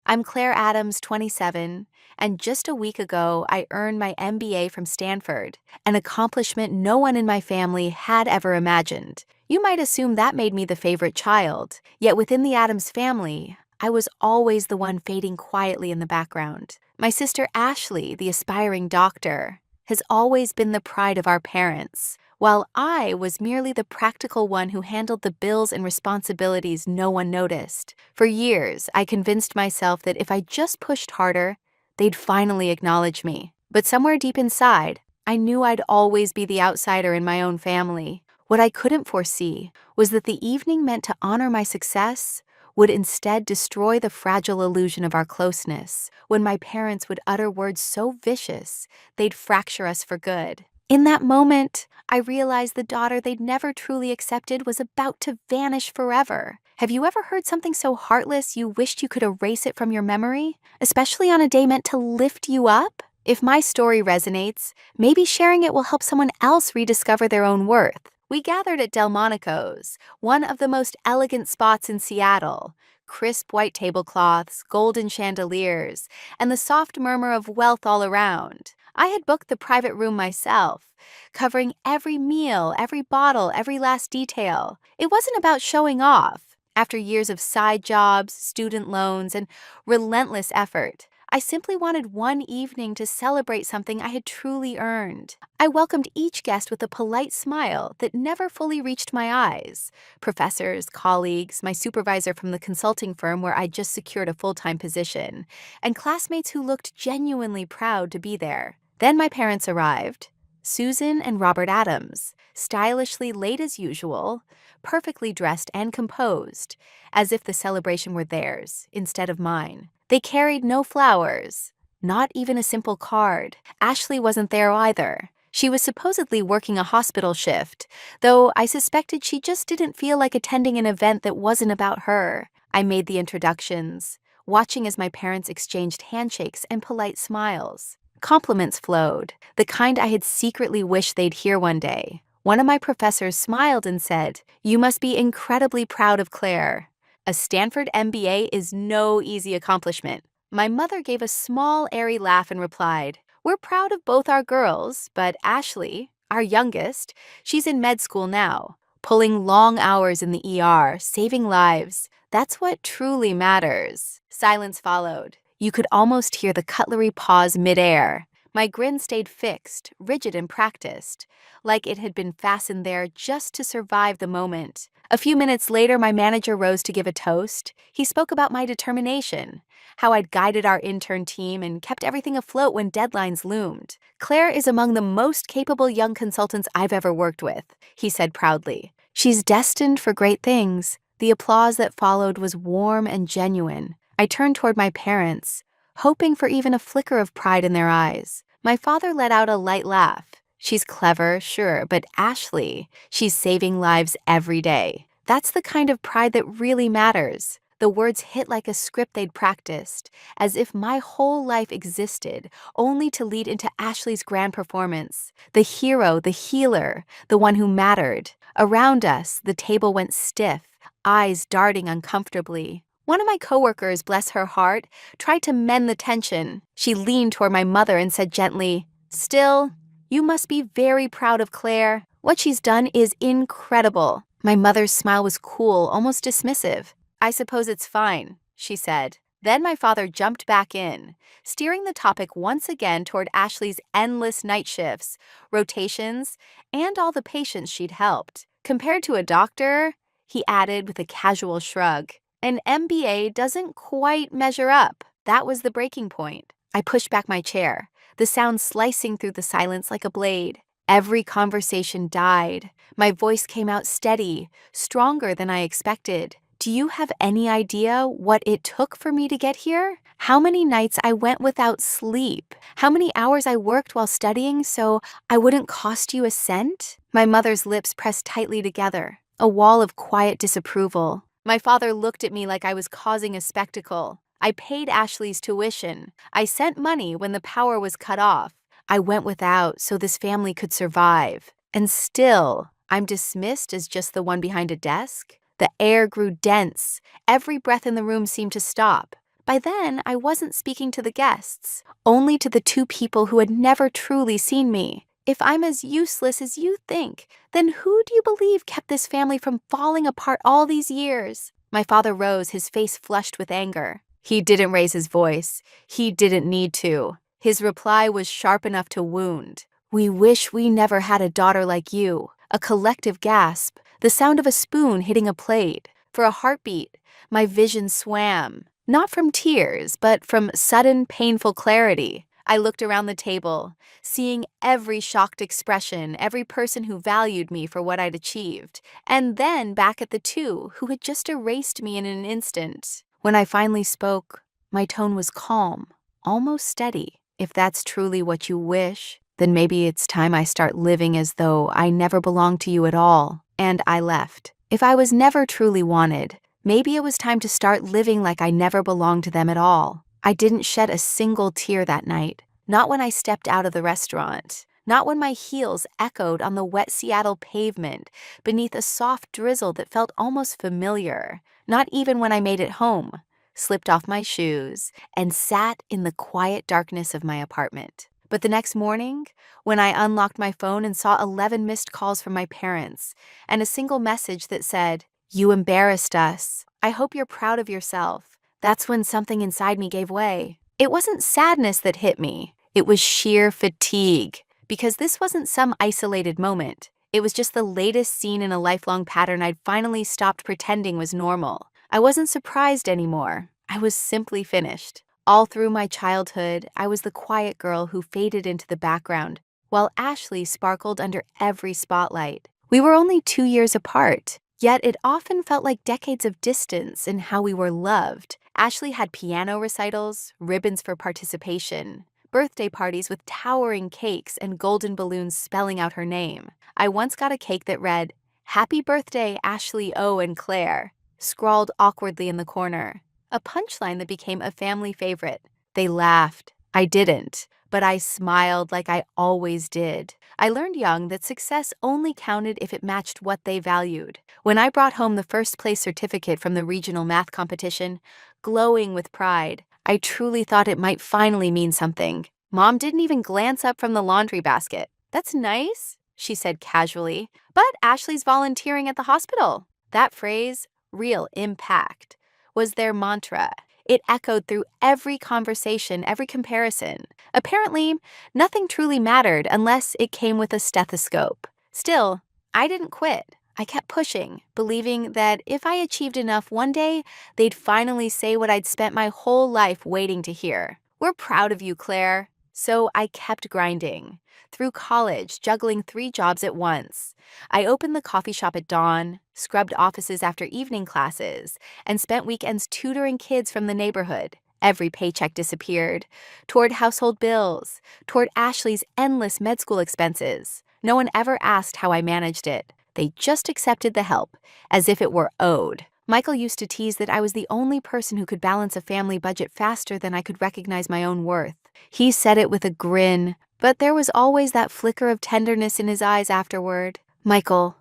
I'm Claire Adams, 27, and just a week ago I earned my MBA from Stanford, an accomplishment no one in my family had ever imagined. You might assume that made me the favorite child, yet within the Adams family, I was always the one fading quietly in the background. My sister Ashley, the aspiring doctor, has always been the pride of our parents, while I was merely the practical one who handled the bills and responsibilities no one noticed. For years, I convinced myself that if I just pushed harder, they'd finally acknowledge me. But somewhere deep inside, I knew I'd always be the outsider in my own family. What I couldn't foresee was that the evening meant to honor my success would instead destroy the fragile illusion of our closeness, when my parents would utter words so vicious they'd fracture us for good. In that moment, I realized the daughter they'd never truly accepted was about to vanish forever. Have you ever heard something so heartless you wished you could erase it from your memory, especially on a day meant to lift you up? If my story resonates, maybe sharing it will help someone else rediscover their own worth. We gathered at Delmonico's, one of the most elegant spots in Seattle. Crisp white tablecloths, golden chandeliers, and the soft murmur of wealth all around. I had booked the private room myself, covering every meal, every bottle, every last detail. It wasn't about showing off. After years of side jobs, student loans, and relentless effort, I simply wanted one evening to celebrate something I had truly earned. I welcomed each guest with a polite smile that never fully reached my eyes. Professors, colleagues, my supervisor from the consulting firm where I'd just secured a full-time position, and classmates who looked genuinely proud to be there. Then my parents arrived. Susan and Robert Adams, stylishly late as usual, perfectly dressed and composed, as if the celebration were theirs instead of mine. They carried no flowers, not even a simple card. Ashley wasn't there either. She was supposedly working a hospital shift, though I suspected she just didn't feel like attending an event that wasn't about her. I made the introductions, watching as my parents exchanged handshakes and polite smiles. Compliments flowed, the kind I had secretly wished they'd hear one day. One of my professors smiled and said, "You must be incredibly proud of Claire. A Stanford MBA is no easy accomplishment." My mother gave a small, airy laugh and replied, "We're proud of both our girls, but Ashley, our youngest, she's in med school now, pulling long hours in the ER, saving lives. That's what truly matters." Silence followed. You could almost hear the cutlery pause midair. My grin stayed fixed, rigid and practiced, like it had been fastened there just to survive the moment. A few minutes later, my manager rose to give a toast. He spoke about my determination, how I'd guided our intern team and kept everything afloat when deadlines loomed. "Claire is among the most capable young consultants I've ever worked with," he said proudly. "She's destined for great things." The applause that followed was warm and genuine. I turned toward my parents, hoping for even a flicker of pride in their eyes. My father let out a light laugh. "She's clever, sure, but Ashley, she's saving lives every day. That's the kind of pride that really matters." The words hit like a script they'd practiced, as if my whole life existed only to lead into Ashley's grand performance. The hero, the healer, the one who mattered. Around us, the table went stiff, eyes darting uncomfortably. One of my coworkers, bless her heart, tried to mend the tension. She leaned toward my mother and said gently, "Still, you must be very proud of Claire. What she's done is incredible." My mother's smile was cool, almost dismissive. "I suppose it's fine," she said. Then my father jumped back in, steering the topic once again toward Ashley's endless night shifts, rotations, and all the patients she'd helped. "Compared to a doctor," he added with a casual shrug, "an MBA doesn't quite measure up." That was the breaking point. I pushed back my chair, the sound slicing through the silence like a blade. Every conversation died. My voice came out steady, stronger than I expected. "Do you have any idea what it took for me to get here? How many nights I went without sleep? How many hours I worked while studying so I wouldn't cost you a cent?" My mother's lips pressed tightly together, a wall of quiet disapproval. My father looked at me like I was causing a spectacle. I paid Ashley's tuition. I sent money when the power was cut off. I went without so this family could survive. And still, I'm dismissed as just the one behind a desk? The air grew dense. Every breath in the room seemed to stop. By then, I wasn't speaking to the guests, only to the two people who had never truly seen me. If I'm as useless as you think, then who do you believe kept this family from falling apart all these years? My father rose, his face flushed with anger. He didn't raise his voice. He didn't need to. His reply was sharp enough to wound. We wish we never had a daughter like you. A collective gasp, the sound of a spoon hitting a plate. For a heartbeat, my vision swam. Not from tears, but from sudden, painful clarity. I looked around the table, seeing every shocked expression, every person who valued me for what I'd achieved, and then back at the two who had just erased me in an instant. When I finally spoke, my tone was calm, almost steady. If that's truly what you wish, then maybe it's time I start living as though I never belonged to you at all. And I left. If I was never truly wanted, maybe it was time to start living like I never belonged to them at all. I didn't shed a single tear that night, not when I stepped out of the restaurant, not when my heels echoed on the wet Seattle pavement beneath a soft drizzle that felt almost familiar, not even when I made it home, slipped off my shoes, and sat in the quiet darkness of my apartment. But the next morning, when I unlocked my phone and saw 11 missed calls from my parents and a single message that said, "You embarrassed us. I hope you're proud of yourself," that's when something inside me gave way. It wasn't sadness that hit me. It was sheer fatigue, because this wasn't some isolated moment. It was just the latest scene in a lifelong pattern I'd finally stopped pretending was normal. I wasn't surprised anymore. I was simply finished. All through my childhood, I was the quiet girl who faded into the background, while Ashley sparkled under every spotlight. We were only 2 years apart, yet it often felt like decades of distance in how we were loved. Ashley had piano recitals, ribbons for participation, birthday parties with towering cakes and golden balloons spelling out her name. I once got a cake that read, "Happy birthday, Ashley O. and Claire," scrawled awkwardly in the corner. A punchline that became a family favorite. They laughed. I didn't, but I smiled like I always did. I learned young that success only counted if it matched what they valued. When I brought home the first place certificate from the regional math competition, glowing with pride, I truly thought it might finally mean something. Mom didn't even glance up from the laundry basket. "That's nice," she said casually, "but Ashley's volunteering at the hospital." That phrase, real impact, was their mantra. It echoed through every conversation, every comparison. Apparently, nothing truly mattered unless it came with a stethoscope. Still, I didn't quit. I kept pushing, believing that if I achieved enough one day, they'd finally say what I'd spent my whole life waiting to hear. "We're proud of you, Claire." So I kept grinding. Through college, juggling 3 jobs at once. I opened the coffee shop at dawn, scrubbed offices after evening classes, and spent weekends tutoring kids from the neighborhood. Every paycheck disappeared, toward household bills, toward Ashley's endless med school expenses. No one ever asked how I managed it. They just accepted the help, as if it were owed. Michael used to tease that I was the only person who could balance a family budget faster than I could recognize my own worth. He said it with a grin, but there was always that flicker of tenderness in his eyes afterward. Michael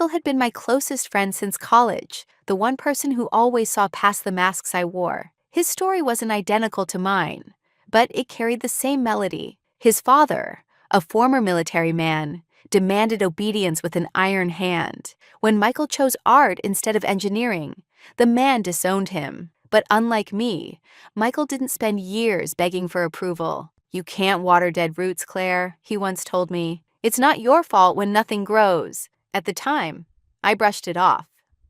had been my closest friend since college, the one person who always saw past the masks I wore. His story wasn't identical to mine, but it carried the same melody. His father, a former military man, demanded obedience with an iron hand. When Michael chose art instead of engineering, the man disowned him. But unlike me, Michael didn't spend years begging for approval. "You can't water dead roots, Claire," he once told me. "It's not your fault when nothing grows." At the time, I brushed it off,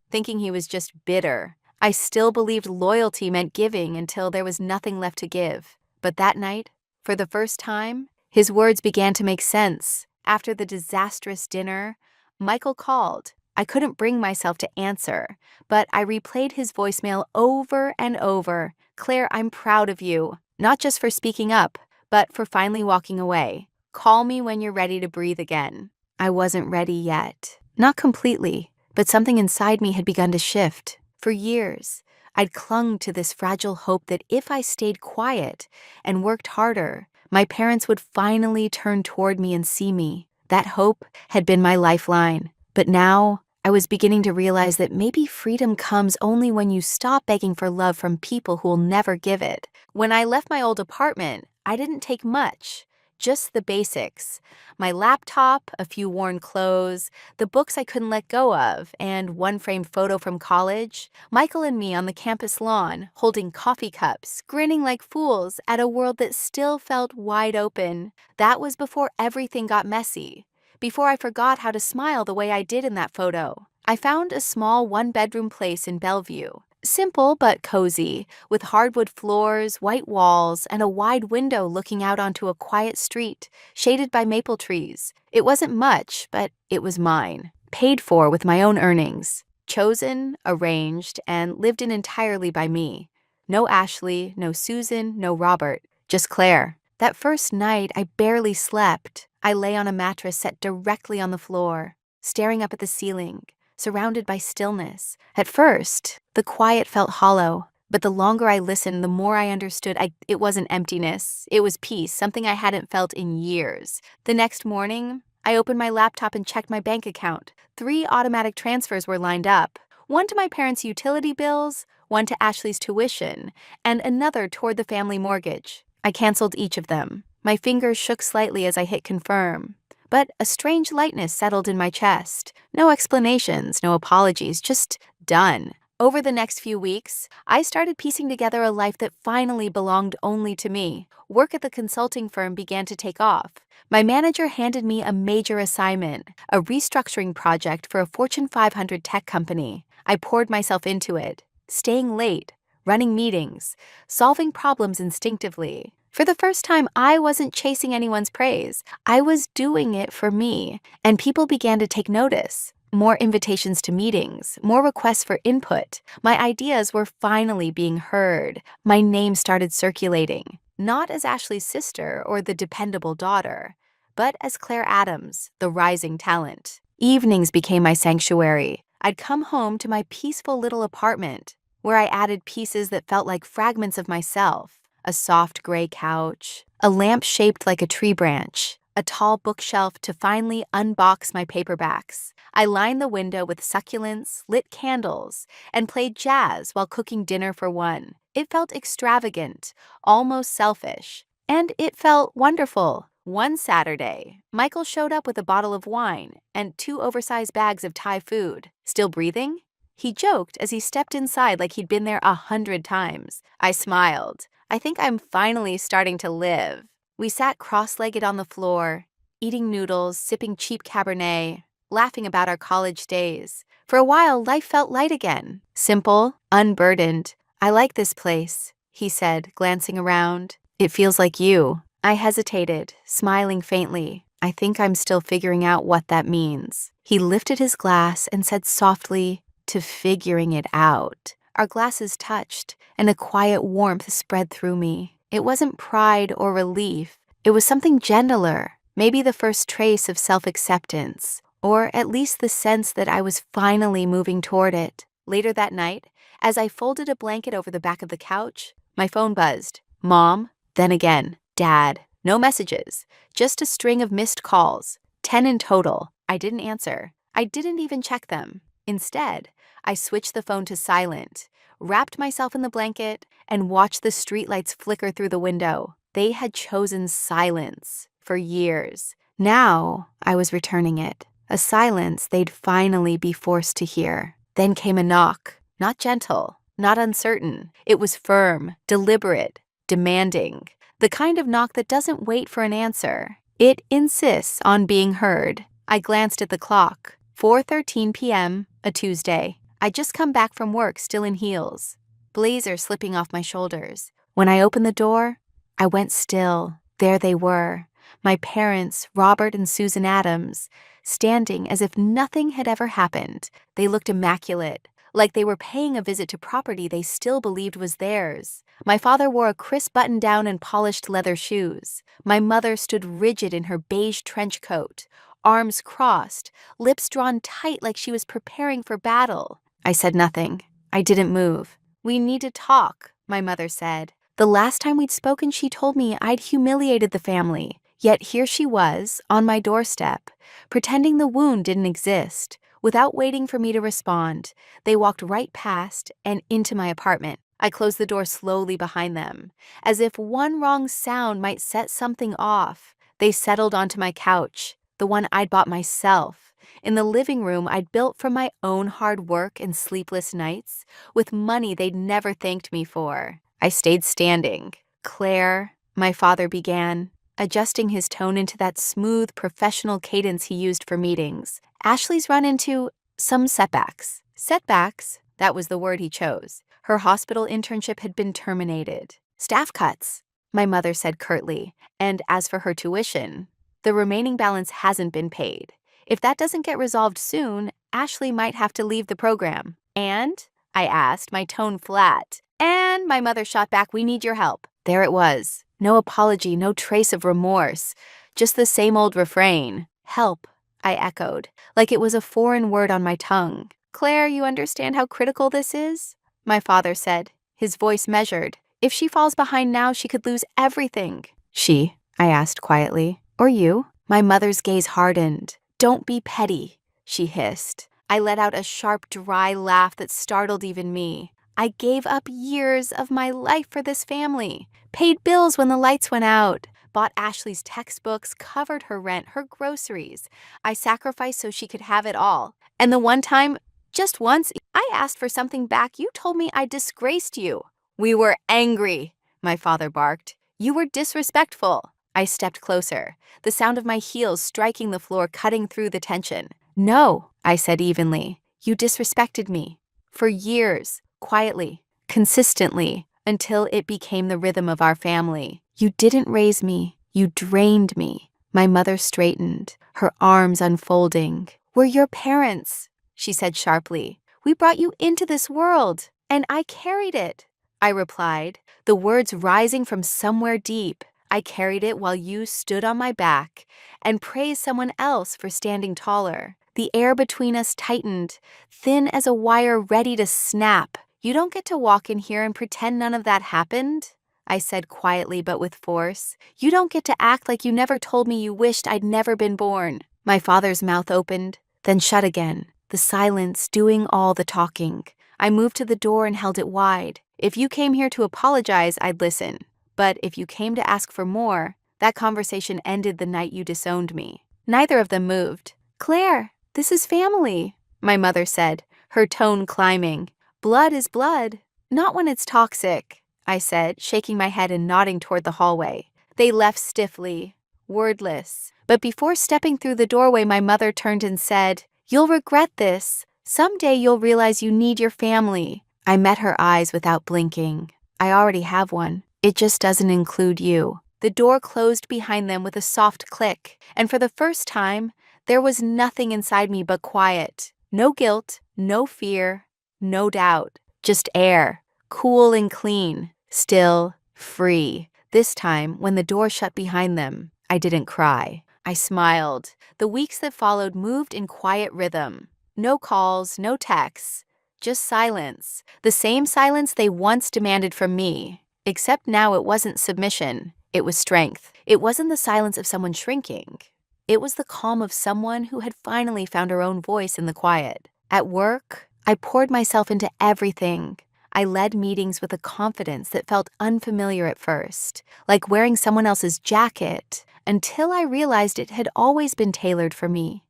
thinking he was just bitter. I still believed loyalty meant giving until there was nothing left to give. But that night, for the first time, his words began to make sense. After the disastrous dinner, Michael called. I couldn't bring myself to answer, but I replayed his voicemail over and over. "Claire, I'm proud of you, not just for speaking up, but for finally walking away. Call me when you're ready to breathe again." I wasn't ready yet. Not completely, but something inside me had begun to shift. For years, I'd clung to this fragile hope that if I stayed quiet and worked harder, my parents would finally turn toward me and see me. That hope had been my lifeline. But now, I was beginning to realize that maybe freedom comes only when you stop begging for love from people who will never give it. When I left my old apartment, I didn't take much, just the basics. My laptop, a few worn clothes, the books I couldn't let go of, and one framed photo from college. Michael and me on the campus lawn, holding coffee cups, grinning like fools at a world that still felt wide open. That was before everything got messy. Before I forgot how to smile the way I did in that photo. I found a small one-bedroom place in Bellevue. Simple but cozy, with hardwood floors, white walls, and a wide window looking out onto a quiet street, shaded by maple trees. It wasn't much, but it was mine. Paid for with my own earnings. Chosen, arranged, and lived in entirely by me. No Ashley, no Susan, no Robert, just Claire. That first night, I barely slept. I lay on a mattress set directly on the floor, staring up at the ceiling, surrounded by stillness. At first, the quiet felt hollow, but the longer I listened, the more I understood it wasn't emptiness. It was peace, something I hadn't felt in years. The next morning, I opened my laptop and checked my bank account. 3 automatic transfers were lined up. One to my parents' utility bills, one to Ashley's tuition, and another toward the family mortgage. I canceled each of them. My fingers shook slightly as I hit confirm. But a strange lightness settled in my chest. No explanations, no apologies, just done. Over the next few weeks, I started piecing together a life that finally belonged only to me. Work at the consulting firm began to take off. My manager handed me a major assignment, a restructuring project for a Fortune 500 tech company. I poured myself into it, staying late, running meetings, solving problems instinctively. For the first time, I wasn't chasing anyone's praise. I was doing it for me, and people began to take notice. More invitations to meetings, more requests for input. My ideas were finally being heard. My name started circulating, not as Ashley's sister or the dependable daughter, but as Claire Adams, the rising talent. Evenings became my sanctuary. I'd come home to my peaceful little apartment, where I added pieces that felt like fragments of myself. A soft gray couch, a lamp shaped like a tree branch, a tall bookshelf to finally unbox my paperbacks. I lined the window with succulents, lit candles, and played jazz while cooking dinner for one. It felt extravagant, almost selfish, and it felt wonderful. One Saturday, Michael showed up with a bottle of wine and 2 oversized bags of Thai food. Still breathing? He joked as he stepped inside like he'd been there 100 times. I smiled. I think I'm finally starting to live. We sat cross-legged on the floor, eating noodles, sipping cheap Cabernet, laughing about our college days. For a while, life felt light again. Simple, unburdened. I like this place, he said, glancing around. It feels like you. I hesitated, smiling faintly. I think I'm still figuring out what that means. He lifted his glass and said softly, to figuring it out. Our glasses touched, and a quiet warmth spread through me. It wasn't pride or relief. It was something gentler, maybe the first trace of self-acceptance, or at least the sense that I was finally moving toward it. Later that night, as I folded a blanket over the back of the couch, my phone buzzed. Mom, then again, Dad. No messages, just a string of missed calls, 10 in total. I didn't answer. I didn't even check them. Instead, I switched the phone to silent, wrapped myself in the blanket, and watched the streetlights flicker through the window. They had chosen silence for years. Now I was returning it, a silence they'd finally be forced to hear. Then came a knock, not gentle, not uncertain. It was firm, deliberate, demanding, the kind of knock that doesn't wait for an answer. It insists on being heard. I glanced at the clock. 4:13 p.m., a Tuesday. I'd just come back from work, still in heels, blazer slipping off my shoulders. When I opened the door, I went still. There they were, my parents, Robert and Susan Adams, standing as if nothing had ever happened. They looked immaculate, like they were paying a visit to property they still believed was theirs. My father wore a crisp button-down and polished leather shoes. My mother stood rigid in her beige trench coat, arms crossed, lips drawn tight like she was preparing for battle. I said nothing. I didn't move. We need to talk, my mother said. The last time we'd spoken, she told me I'd humiliated the family. Yet here she was, on my doorstep, pretending the wound didn't exist. Without waiting for me to respond, they walked right past and into my apartment. I closed the door slowly behind them. As if one wrong sound might set something off, they settled onto my couch, the one I'd bought myself, in the living room I'd built from my own hard work and sleepless nights, with money they'd never thanked me for. I stayed standing. "Claire," my father began, adjusting his tone into that smooth, professional cadence he used for meetings. "Ashley's run into some setbacks." Setbacks? That was the word he chose. Her hospital internship had been terminated. "Staff cuts," my mother said curtly. "And as for her tuition, the remaining balance hasn't been paid. If that doesn't get resolved soon, Ashley might have to leave the program." "And?" I asked, my tone flat. "And," my mother shot back, "we need your help." There it was. No apology, no trace of remorse. Just the same old refrain. "Help," I echoed, like it was a foreign word on my tongue. "Claire, you understand how critical this is?" My father said, his voice measured. "If she falls behind now, she could lose everything." "She?" I asked quietly. "Or you?" My mother's gaze hardened. "Don't be petty," she hissed. I let out a sharp, dry laugh that startled even me. I gave up years of my life for this family, paid bills when the lights went out, bought Ashley's textbooks, covered her rent, her groceries. I sacrificed so she could have it all. And the one time, just once, I asked for something back, you told me I disgraced you. "We were angry," my father barked. "You were disrespectful." I stepped closer, the sound of my heels striking the floor cutting through the tension. "No," I said evenly. "You disrespected me. For years, quietly, consistently, until it became the rhythm of our family. You didn't raise me. You drained me." My mother straightened, her arms unfolding. "We're your parents," she said sharply. "We brought you into this world, and I carried it." I replied, the words rising from somewhere deep. "I carried it while you stood on my back and praised someone else for standing taller." The air between us tightened, thin as a wire ready to snap. "You don't get to walk in here and pretend none of that happened," I said quietly but with force. "You don't get to act like you never told me you wished I'd never been born." My father's mouth opened, then shut again, the silence doing all the talking. I moved to the door and held it wide. "If you came here to apologize, I'd listen. But if you came to ask for more, that conversation ended the night you disowned me." Neither of them moved. "Claire, this is family," my mother said, her tone climbing. "Blood is blood, not when it's toxic," I said, shaking my head and nodding toward the hallway. They left stiffly, wordless. But before stepping through the doorway, my mother turned and said, "You'll regret this. Someday you'll realize you need your family." I met her eyes without blinking. "I already have one. It just doesn't include you." The door closed behind them with a soft click, and for the first time, there was nothing inside me but quiet. No guilt, no fear, no doubt. Just air, cool and clean, still, free. This time, when the door shut behind them, I didn't cry. I smiled. The weeks that followed moved in quiet rhythm. No calls, no texts, just silence. The same silence they once demanded from me. Except now it wasn't submission, it was strength. It wasn't the silence of someone shrinking. It was the calm of someone who had finally found her own voice in the quiet. At work, I poured myself into everything. I led meetings with a confidence that felt unfamiliar at first, like wearing someone else's jacket, until I realized it had always been tailored for me.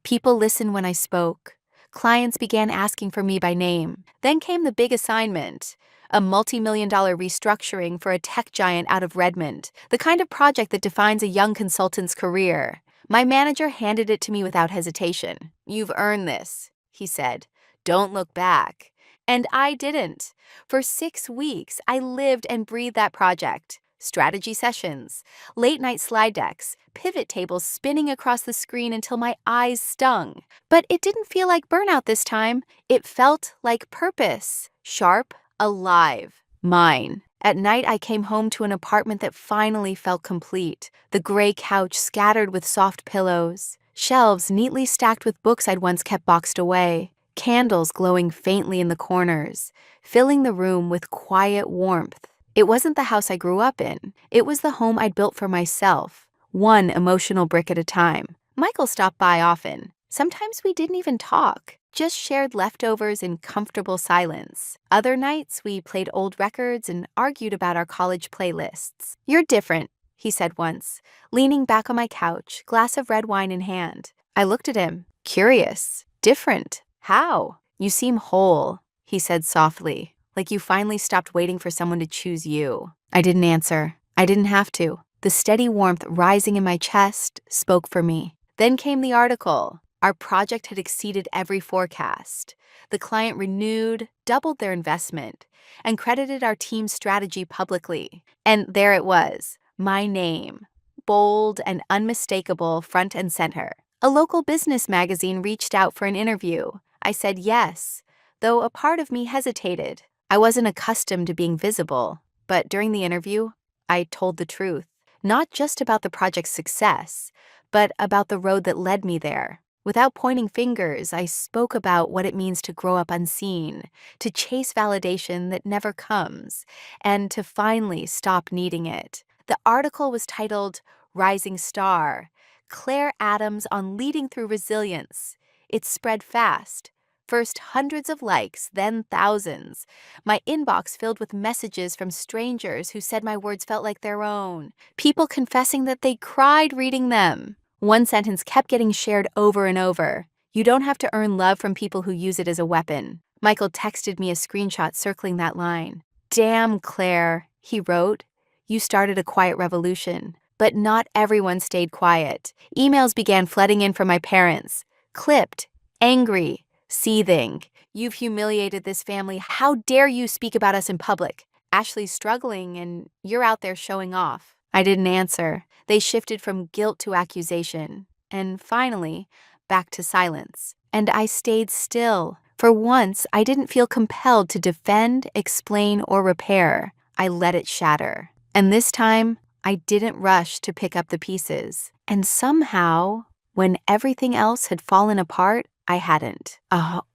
People listened when I spoke. Clients began asking for me by name. Then came the big assignment. A multi-million-dollar restructuring for a tech giant out of Redmond, the kind of project that defines a young consultant's career. My manager handed it to me without hesitation. "You've earned this," he said. "Don't look back." And I didn't. For 6 weeks, I lived and breathed that project. Strategy sessions, late-night slide decks, pivot tables spinning across the screen until my eyes stung. But it didn't feel like burnout this time. It felt like purpose. Sharp, alive, mine. At night, I came home to an apartment that finally felt complete. The gray couch scattered with soft pillows. Shelves neatly stacked with books I'd once kept boxed away. Candles glowing faintly in the corners, filling the room with quiet warmth. It wasn't the house I grew up in. It was the home I'd built for myself, one emotional brick at a time. Michael stopped by often. Sometimes we didn't even talk, just shared leftovers in comfortable silence. Other nights, we played old records and argued about our college playlists. "You're different," he said once, leaning back on my couch, glass of red wine in hand. I looked at him, curious. "Different? How?" "You seem whole," he said softly, like you finally stopped waiting for someone to choose you. I didn't answer. I didn't have to. The steady warmth rising in my chest spoke for me. Then came the article. Our project had exceeded every forecast. The client renewed, doubled their investment, and credited our team's strategy publicly. And there it was, my name, bold and unmistakable front and center. A local business magazine reached out for an interview. I said yes, though a part of me hesitated. I wasn't accustomed to being visible, but during the interview, I told the truth, not just about the project's success, but about the road that led me there. Without pointing fingers, I spoke about what it means to grow up unseen, to chase validation that never comes, and to finally stop needing it. The article was titled Rising Star, Claire Adams on Leading Through Resilience. It spread fast. First hundreds of likes, then thousands. My inbox filled with messages from strangers who said my words felt like their own. People confessing that they cried reading them. One sentence kept getting shared over and over. "You don't have to earn love from people who use it as a weapon." Michael texted me a screenshot circling that line. "Damn, Claire," he wrote. "You started a quiet revolution." But not everyone stayed quiet. Emails began flooding in from my parents. Clipped, angry, seething. "You've humiliated this family. How dare you speak about us in public? Ashley's struggling and you're out there showing off." I didn't answer. They shifted from guilt to accusation, and finally, back to silence. And I stayed still. For once, I didn't feel compelled to defend, explain, or repair. I let it shatter. And this time, I didn't rush to pick up the pieces. And somehow, when everything else had fallen apart, I hadn't.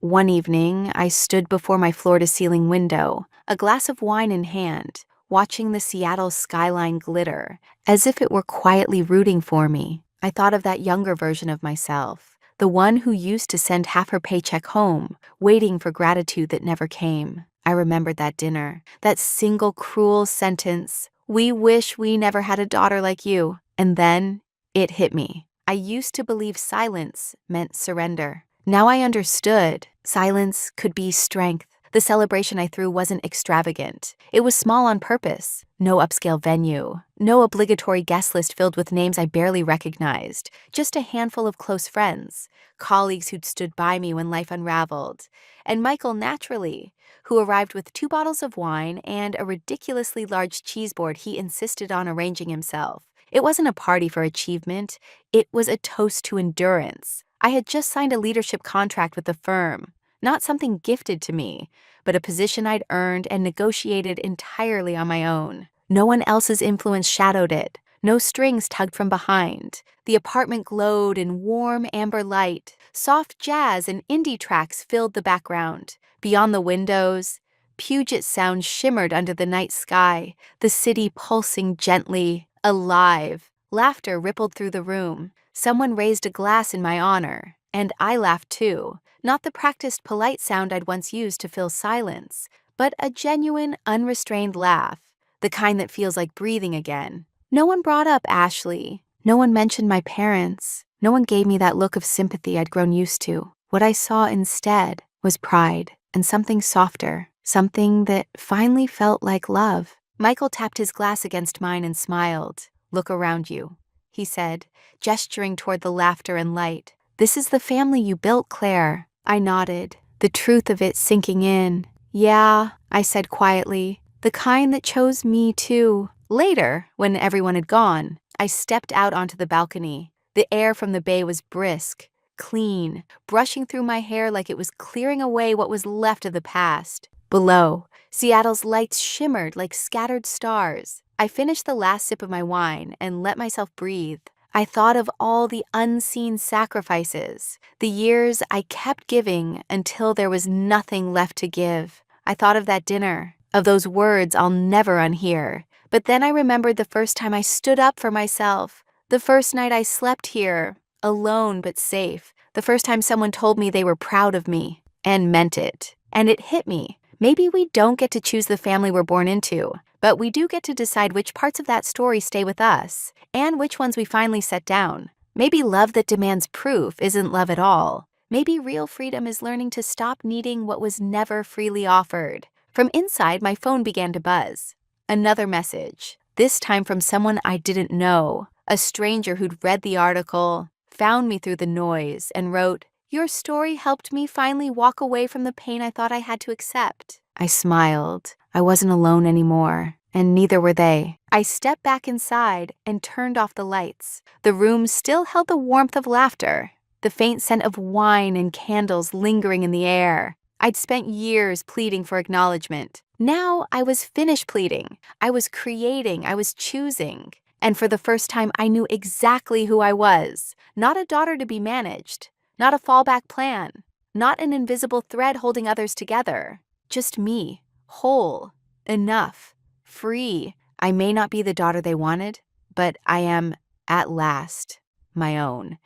One evening, I stood before my floor-to-ceiling window, a glass of wine in hand, watching the Seattle skyline glitter, as if it were quietly rooting for me. I thought of that younger version of myself, the one who used to send half her paycheck home, waiting for gratitude that never came. I remembered that dinner, that single cruel sentence, "We wish we never had a daughter like you." And then it hit me. I used to believe silence meant surrender. Now I understood. Silence could be strength. The celebration I threw wasn't extravagant. It was small on purpose. No upscale venue. No obligatory guest list filled with names I barely recognized. Just a handful of close friends. Colleagues who'd stood by me when life unraveled. And Michael, naturally, who arrived with 2 bottles of wine and a ridiculously large cheese board he insisted on arranging himself. It wasn't a party for achievement. It was a toast to endurance. I had just signed a leadership contract with the firm. Not something gifted to me, but a position I'd earned and negotiated entirely on my own. No one else's influence shadowed it. No strings tugged from behind. The apartment glowed in warm amber light. Soft jazz and indie tracks filled the background. Beyond the windows, Puget Sound shimmered under the night sky, the city pulsing gently, alive. Laughter rippled through the room. Someone raised a glass in my honor, and I laughed too. Not the practiced polite sound I'd once used to fill silence, but a genuine, unrestrained laugh, the kind that feels like breathing again. No one brought up Ashley. No one mentioned my parents. No one gave me that look of sympathy I'd grown used to. What I saw instead was pride and something softer, something that finally felt like love. Michael tapped his glass against mine and smiled. "Look around you," he said, gesturing toward the laughter and light. "This is the family you built, Claire." I nodded, the truth of it sinking in. "Yeah," I said quietly, "the kind that chose me too." Later, when everyone had gone, I stepped out onto the balcony. The air from the bay was brisk, clean, brushing through my hair like it was clearing away what was left of the past. Below, Seattle's lights shimmered like scattered stars. I finished the last sip of my wine and let myself breathe. I thought of all the unseen sacrifices, the years I kept giving until there was nothing left to give. I thought of that dinner, of those words I'll never unhear. But then I remembered the first time I stood up for myself, the first night I slept here, alone but safe, The first time someone told me they were proud of me and meant it. And it hit me. Maybe we don't get to choose the family we're born into, but we do get to decide which parts of that story stay with us and which ones we finally set down. Maybe love that demands proof isn't love at all. Maybe real freedom is learning to stop needing what was never freely offered. From inside, my phone began to buzz. Another message, this time from someone I didn't know, a stranger who'd read the article, found me through the noise, and wrote, "Your story helped me finally walk away from the pain I thought I had to accept." I smiled. I wasn't alone anymore, and neither were they. I stepped back inside and turned off the lights. The room still held the warmth of laughter, the faint scent of wine and candles lingering in the air. I'd spent years pleading for acknowledgement. Now I was finished pleading. I was creating, I was choosing. And for the first time, I knew exactly who I was. Not a daughter to be managed. Not a fallback plan. Not an invisible thread holding others together. Just me. Whole. Enough. Free. I may not be the daughter they wanted, but I am, at last, my own.